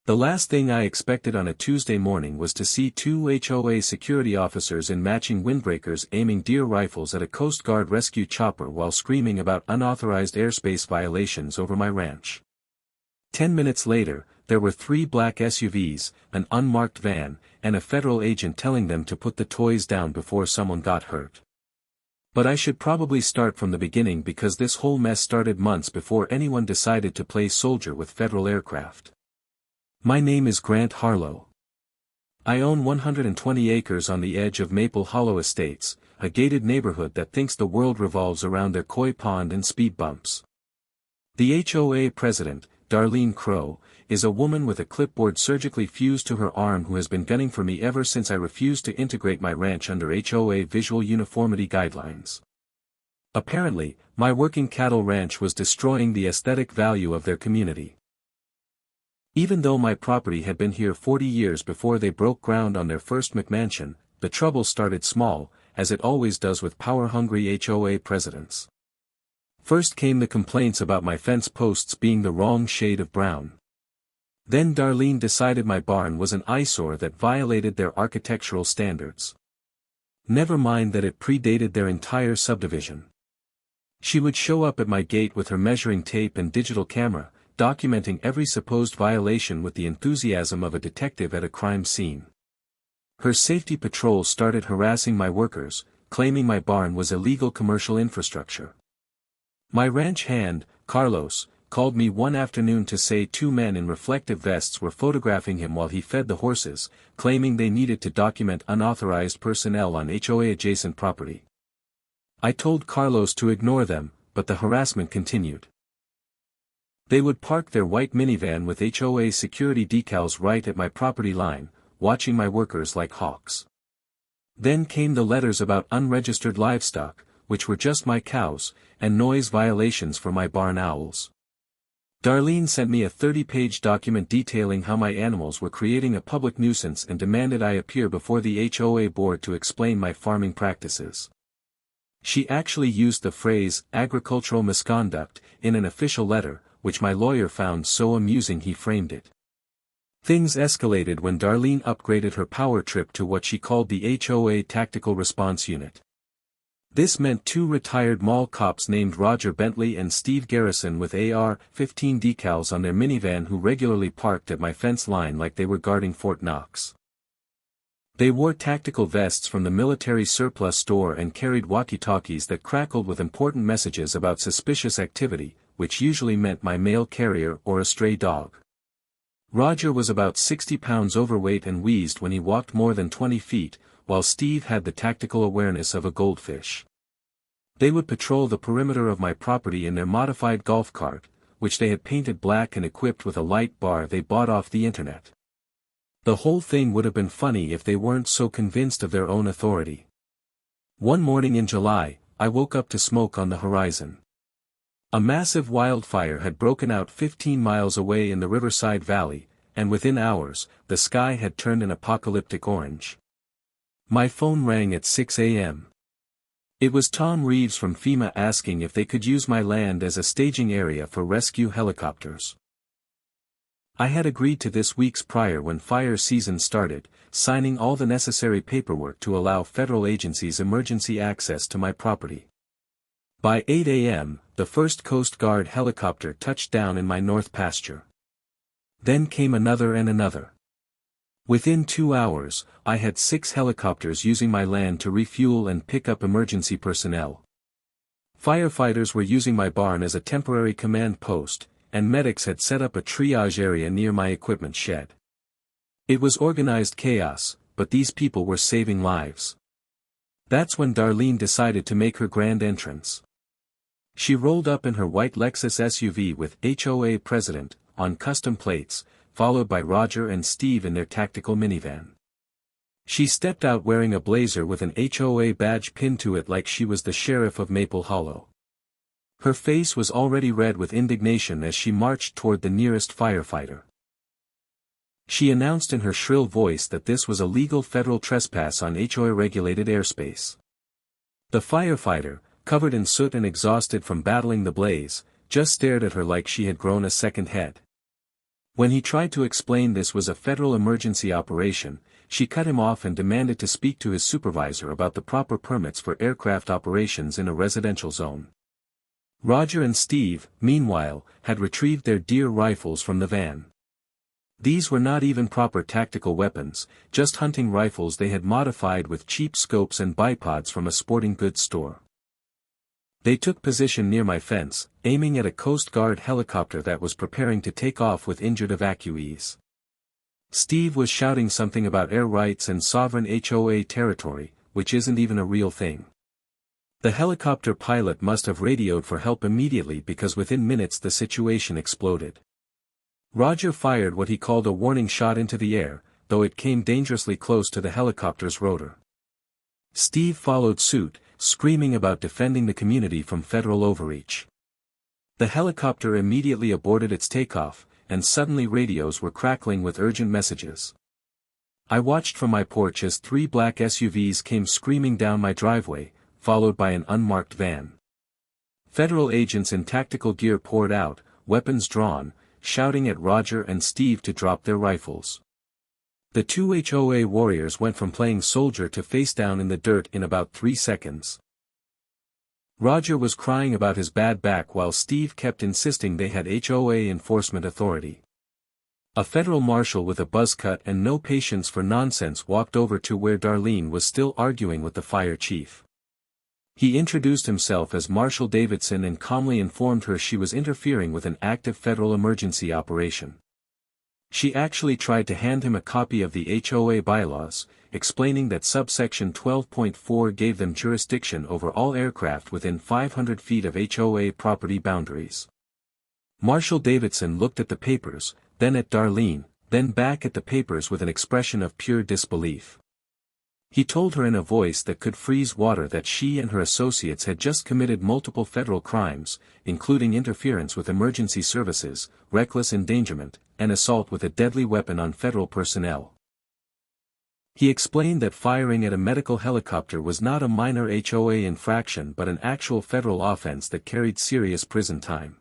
The last thing I expected on a Tuesday morning was to see two HOA security officers in matching windbreakers aiming deer rifles at a Coast Guard rescue chopper while screaming about unauthorized airspace violations over my ranch. 10 minutes later, there were 3 black SUVs, an unmarked van, and a federal agent telling them to put the toys down before someone got hurt. But I should probably start from the beginning because this whole mess started months before anyone decided to play soldier with federal aircraft. My name is Grant Harlow. I own 120 acres on the edge of Maple Hollow Estates, a gated neighborhood that thinks the world revolves around their koi pond and speed bumps. The HOA president, Darlene Crowe, is a woman with a clipboard surgically fused to her arm who has been gunning for me ever since I refused to integrate my ranch under HOA visual uniformity guidelines. Apparently, my working cattle ranch was destroying the aesthetic value of their community. Even though my property had been here 40 years before they broke ground on their first McMansion, the trouble started small, as it always does with power-hungry HOA presidents. First came the complaints about my fence posts being the wrong shade of brown. Then Darlene decided my barn was an eyesore that violated their architectural standards. Never mind that it predated their entire subdivision. She would show up at my gate with her measuring tape and digital camera, documenting every supposed violation with the enthusiasm of a detective at a crime scene. Her safety patrol started harassing my workers, claiming my barn was illegal commercial infrastructure. My ranch hand, Carlos, called me one afternoon to say 2 men in reflective vests were photographing him while he fed the horses, claiming they needed to document unauthorized personnel on HOA-adjacent property. I told Carlos to ignore them, but the harassment continued. They would park their white minivan with HOA security decals right at my property line, watching my workers like hawks. Then came the letters about unregistered livestock, which were just my cows, and noise violations for my barn owls. Darlene sent me a 30-page document detailing how my animals were creating a public nuisance and demanded I appear before the HOA board to explain my farming practices. She actually used the phrase, agricultural misconduct, in an official letter, which my lawyer found so amusing he framed it. Things escalated when Darlene upgraded her power trip to what she called the HOA Tactical Response Unit. This meant 2 retired mall cops named Roger Bentley and Steve Garrison with AR-15 decals on their minivan who regularly parked at my fence line like they were guarding Fort Knox. They wore tactical vests from the military surplus store and carried walkie-talkies that crackled with important messages about suspicious activity, which usually meant my mail carrier or a stray dog. Roger was about 60 pounds overweight and wheezed when he walked more than 20 feet, while Steve had the tactical awareness of a goldfish. They would patrol the perimeter of my property in their modified golf cart, which they had painted black and equipped with a light bar they bought off the internet. The whole thing would have been funny if they weren't so convinced of their own authority. One morning in July, I woke up to smoke on the horizon. A massive wildfire had broken out 15 miles away in the Riverside Valley, and within hours, the sky had turned an apocalyptic orange. My phone rang at 6 a.m. It was Tom Reeves from FEMA asking if they could use my land as a staging area for rescue helicopters. I had agreed to this weeks prior when fire season started, signing all the necessary paperwork to allow federal agencies emergency access to my property. By 8 a.m., the first Coast Guard helicopter touched down in my north pasture. Then came another and another. Within 2 hours, I had 6 helicopters using my land to refuel and pick up emergency personnel. Firefighters were using my barn as a temporary command post, and medics had set up a triage area near my equipment shed. It was organized chaos, but these people were saving lives. That's when Darlene decided to make her grand entrance. She rolled up in her white Lexus SUV with HOA President on custom plates, followed by Roger and Steve in their tactical minivan. She stepped out wearing a blazer with an HOA badge pinned to it like she was the sheriff of Maple Hollow. Her face was already red with indignation as she marched toward the nearest firefighter. She announced in her shrill voice that this was a legal federal trespass on HOA-regulated airspace. The firefighter, covered in soot and exhausted from battling the blaze, just stared at her like she had grown a second head. When he tried to explain this was a federal emergency operation, she cut him off and demanded to speak to his supervisor about the proper permits for aircraft operations in a residential zone. Roger and Steve, meanwhile, had retrieved their deer rifles from the van. These were not even proper tactical weapons, just hunting rifles they had modified with cheap scopes and bipods from a sporting goods store. They took position near my fence, aiming at a Coast Guard helicopter that was preparing to take off with injured evacuees. Steve was shouting something about air rights and sovereign HOA territory, which isn't even a real thing. The helicopter pilot must have radioed for help immediately because within minutes the situation exploded. Roger fired what he called a warning shot into the air, though it came dangerously close to the helicopter's rotor. Steve followed suit, screaming about defending the community from federal overreach. The helicopter immediately aborted its takeoff, and suddenly radios were crackling with urgent messages. I watched from my porch as 3 black SUVs came screaming down my driveway, followed by an unmarked van. Federal agents in tactical gear poured out, weapons drawn, shouting at Roger and Steve to drop their rifles. The 2 HOA warriors went from playing soldier to face down in the dirt in about 3 seconds. Roger was crying about his bad back while Steve kept insisting they had HOA enforcement authority. A federal marshal with a buzz cut and no patience for nonsense walked over to where Darlene was still arguing with the fire chief. He introduced himself as Marshal Davidson and calmly informed her she was interfering with an active federal emergency operation. She actually tried to hand him a copy of the HOA bylaws, explaining that subsection 12.4 gave them jurisdiction over all aircraft within 500 feet of HOA property boundaries. Marshal Davidson looked at the papers, then at Darlene, then back at the papers with an expression of pure disbelief. He told her in a voice that could freeze water that she and her associates had just committed multiple federal crimes, including interference with emergency services, reckless endangerment, and assault with a deadly weapon on federal personnel. He explained that firing at a medical helicopter was not a minor HOA infraction but an actual federal offense that carried serious prison time.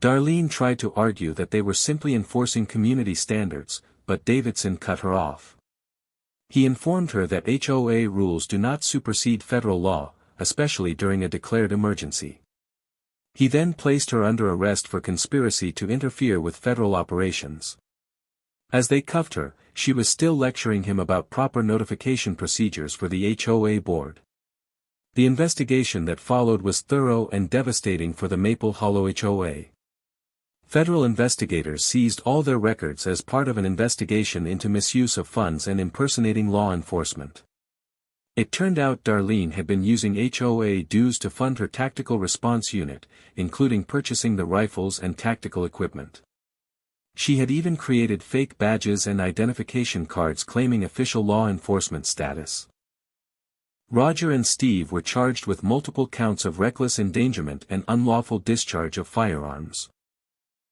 Darlene tried to argue that they were simply enforcing community standards, but Davidson cut her off. He informed her that HOA rules do not supersede federal law, especially during a declared emergency. He then placed her under arrest for conspiracy to interfere with federal operations. As they cuffed her, she was still lecturing him about proper notification procedures for the HOA board. The investigation that followed was thorough and devastating for the Maple Hollow HOA. Federal investigators seized all their records as part of an investigation into misuse of funds and impersonating law enforcement. It turned out Darlene had been using HOA dues to fund her tactical response unit, including purchasing the rifles and tactical equipment. She had even created fake badges and identification cards claiming official law enforcement status. Roger and Steve were charged with multiple counts of reckless endangerment and unlawful discharge of firearms.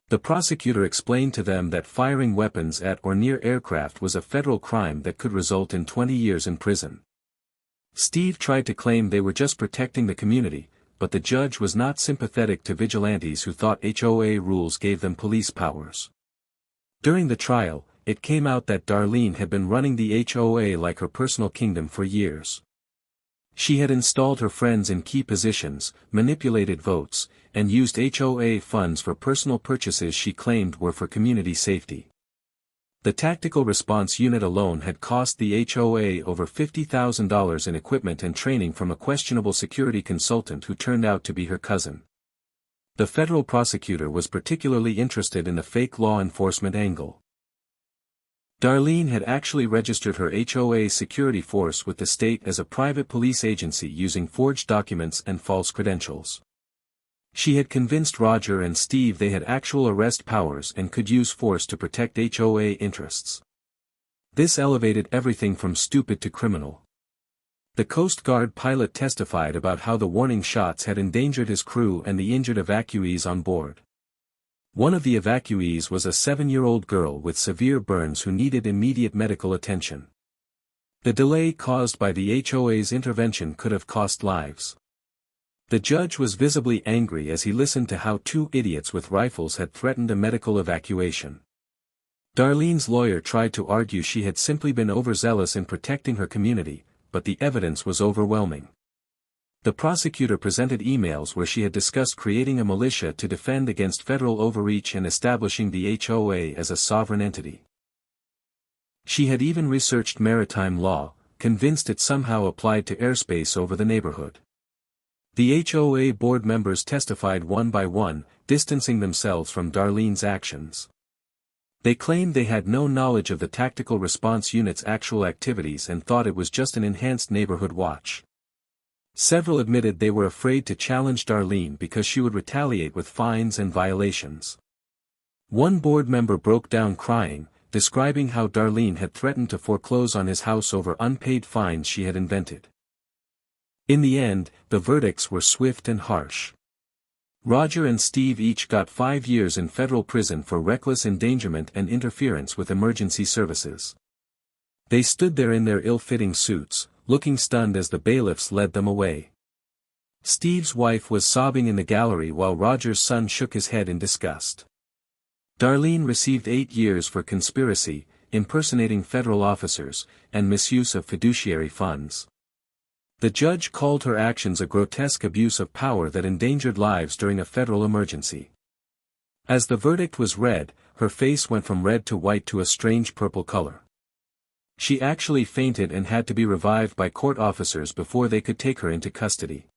The prosecutor explained to them that firing weapons at or near aircraft was a federal crime that could result in 20 years in prison. Steve tried to claim they were just protecting the community, but the judge was not sympathetic to vigilantes who thought HOA rules gave them police powers. During the trial, it came out that Darlene had been running the HOA like her personal kingdom for years. She had installed her friends in key positions, manipulated votes, and used HOA funds for personal purchases she claimed were for community safety. The Tactical Response Unit alone had cost the HOA over $50,000 in equipment and training from a questionable security consultant who turned out to be her cousin. The federal prosecutor was particularly interested in the fake law enforcement angle. Darlene had actually registered her HOA security force with the state as a private police agency using forged documents and false credentials. She had convinced Roger and Steve they had actual arrest powers and could use force to protect HOA interests. This elevated everything from stupid to criminal. The Coast Guard pilot testified about how the warning shots had endangered his crew and the injured evacuees on board. One of the evacuees was a 7-year-old girl with severe burns who needed immediate medical attention. The delay caused by the HOA's intervention could have cost lives. The judge was visibly angry as he listened to how 2 idiots with rifles had threatened a medical evacuation. Darlene's lawyer tried to argue she had simply been overzealous in protecting her community, but the evidence was overwhelming. The prosecutor presented emails where she had discussed creating a militia to defend against federal overreach and establishing the HOA as a sovereign entity. She had even researched maritime law, convinced it somehow applied to airspace over the neighborhood. The HOA board members testified one by one, distancing themselves from Darlene's actions. They claimed they had no knowledge of the Tactical Response Unit's actual activities and thought it was just an enhanced neighborhood watch. Several admitted they were afraid to challenge Darlene because she would retaliate with fines and violations. One board member broke down crying, describing how Darlene had threatened to foreclose on his house over unpaid fines she had invented. In the end, the verdicts were swift and harsh. Roger and Steve each got 5 years in federal prison for reckless endangerment and interference with emergency services. They stood there in their ill-fitting suits, looking stunned as the bailiffs led them away. Steve's wife was sobbing in the gallery while Roger's son shook his head in disgust. Darlene received 8 years for conspiracy, impersonating federal officers, and misuse of fiduciary funds. The judge called her actions a grotesque abuse of power that endangered lives during a federal emergency. As the verdict was read, her face went from red to white to a strange purple color. She actually fainted and had to be revived by court officers before they could take her into custody.